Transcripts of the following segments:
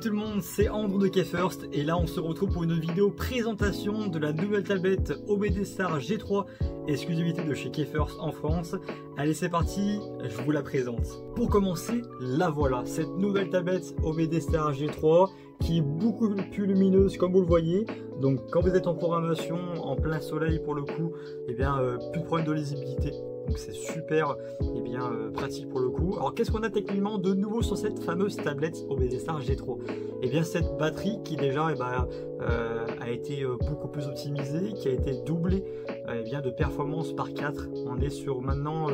tout le monde, c'est Andrew de K-First et là on se retrouve pour une vidéo présentation de la nouvelle tablette OBD Star G3, exclusivité de chez K-First en France. Allez, c'est parti, je vous la présente. Pour commencer, la voilà, cette nouvelle tablette OBD Star G3 qui est beaucoup plus lumineuse comme vous le voyez. Donc quand vous êtes en programmation, en plein soleil pour le coup, plus de problème de lisibilité. Donc c'est super pratique pour le coup. Alors qu'est-ce qu'on a techniquement de nouveau sur cette fameuse tablette OBD Star G3? Cette batterie qui déjà a été beaucoup plus optimisée, qui a été doublée de performance par 4. On est sur maintenant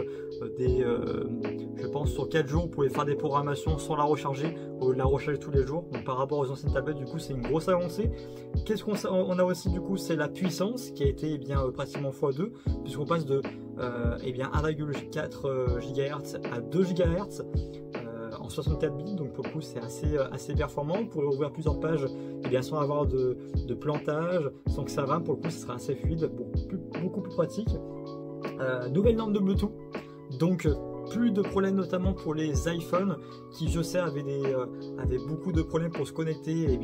je pense sur 4 jours vous pouvez faire des programmations sans la recharger ou la recharger tous les jours. Donc par rapport aux anciennes tablettes, du coup c'est une grosse avancée. Qu'est-ce qu'on a aussi du coup? C'est la puissance qui a été pratiquement x2, puisqu'on passe de 1,4 GHz à 2 GHz en 64 bits. Donc pour le coup c'est assez performant. Vous pourrez ouvrir plusieurs pages sans avoir de plantage, sans que ça rame. Pour le coup ce sera assez fluide, beaucoup plus pratique. Nouvelle norme de Bluetooth, donc plus de problèmes notamment pour les iPhones qui je sais avaient beaucoup de problèmes pour se connecter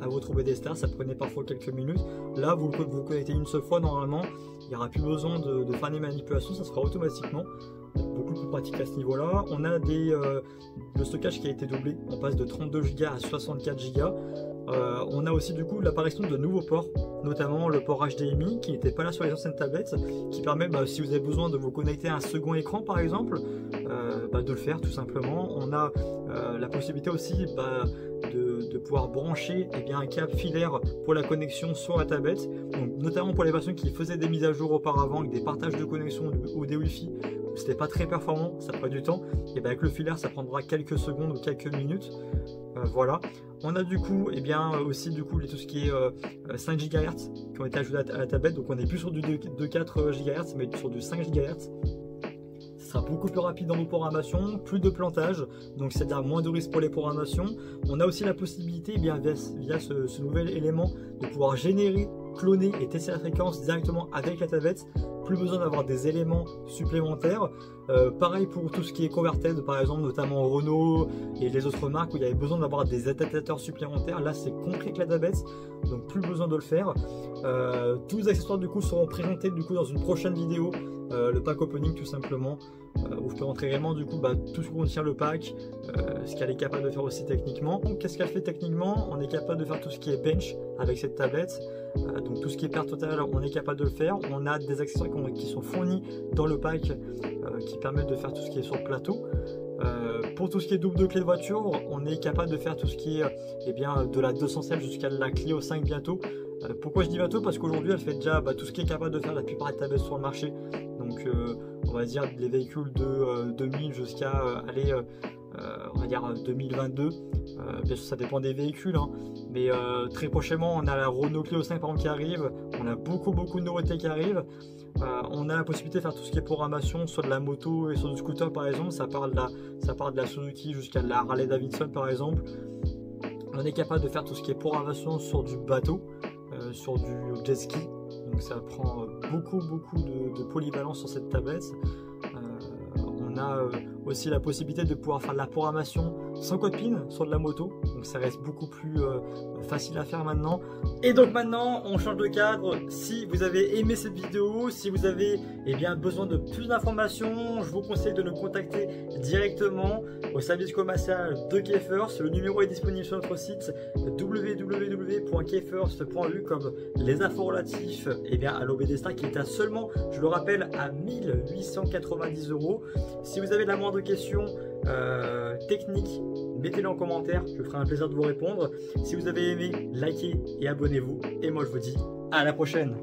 à votre OBD Star. Ça prenait parfois quelques minutes. Là vous connectez une seule fois normalement, il n'y aura plus besoin de faire des manipulations, ça sera automatiquement. Beaucoup plus pratique à ce niveau là. On a le stockage qui a été doublé, on passe de 32 Go à 64 Go. On a aussi du coup l'apparition de nouveaux ports, notamment le port HDMI qui n'était pas là sur les anciennes tablettes, qui permet si vous avez besoin de vous connecter à un second écran par exemple, de le faire tout simplement. On a la possibilité aussi de pouvoir brancher un câble filaire pour la connexion sur la tablette, donc notamment pour les personnes qui faisaient des mises à jour auparavant avec des partages de connexion ou des Wi-Fi. C'était pas très performant, ça prend du temps, et avec le filaire ça prendra quelques secondes ou quelques minutes. Voilà, on a du coup aussi tout ce qui est 5 GHz qui ont été ajoutés à la tablette, donc on n'est plus sur du 2,4 GHz mais sur du 5 GHz. Ce sera beaucoup plus rapide dans vos programmations, plus de plantage, donc c'est-à-dire moins de risques pour les programmations. On a aussi la possibilité via ce nouvel élément de pouvoir générer, cloner et tester la fréquence directement avec la tablette. Plus besoin d'avoir des éléments supplémentaires. Pareil pour tout ce qui est converted, par exemple, notamment Renault et les autres marques où il y avait besoin d'avoir des adaptateurs supplémentaires. Là, c'est compris avec la tablette, donc plus besoin de le faire. Tous les accessoires du coup seront présentés dans une prochaine vidéo. Le pack opening tout simplement, où je peux montrer vraiment tout ce que contient le pack, ce qu'elle est capable de faire aussi techniquement. Donc qu'est-ce qu'elle fait techniquement? On est capable de faire tout ce qui est bench avec cette tablette, donc tout ce qui est perte totale on est capable de le faire. On a des accessoires qui sont fournis dans le pack qui permettent de faire tout ce qui est sur le plateau. Pour tout ce qui est double de clé de voiture, on est capable de faire tout ce qui est de la 216 jusqu'à la Clio 5 bientôt. Pourquoi je dis bientôt? Parce qu'aujourd'hui elle fait déjà tout ce qui est capable de faire la plupart des tablettes sur le marché. Donc on va dire les véhicules de 2000 jusqu'à on va dire 2022. Bien sûr ça dépend des véhicules, mais très prochainement on a la Renault Clio 5 par exemple qui arrive. On a beaucoup de nouveautés qui arrivent. On a la possibilité de faire tout ce qui est programmation sur de la moto et sur du scooter par exemple. Ça part de la Suzuki jusqu'à la Harley Davidson par exemple. On est capable de faire tout ce qui est programmation sur du bateau, sur du jet ski. Donc ça prend beaucoup de polyvalence sur cette tablette. On a aussi la possibilité de pouvoir faire de la programmation sans code PIN sur de la moto, donc ça reste beaucoup plus facile à faire maintenant. Et donc maintenant on change de cadre. Si vous avez aimé cette vidéo, si vous avez besoin de plus d'informations, je vous conseille de nous contacter directement au service commercial de K-First. Le numéro est disponible sur notre site www.kfirst.eu, comme les infos relatifs à l'OBD Star qui est à seulement, je le rappelle, à 1890 €. Si vous avez la moindre question technique, mettez-le en commentaire, je ferai un plaisir de vous répondre. Si vous avez aimé, likez et abonnez-vous. Et moi je vous dis à la prochaine.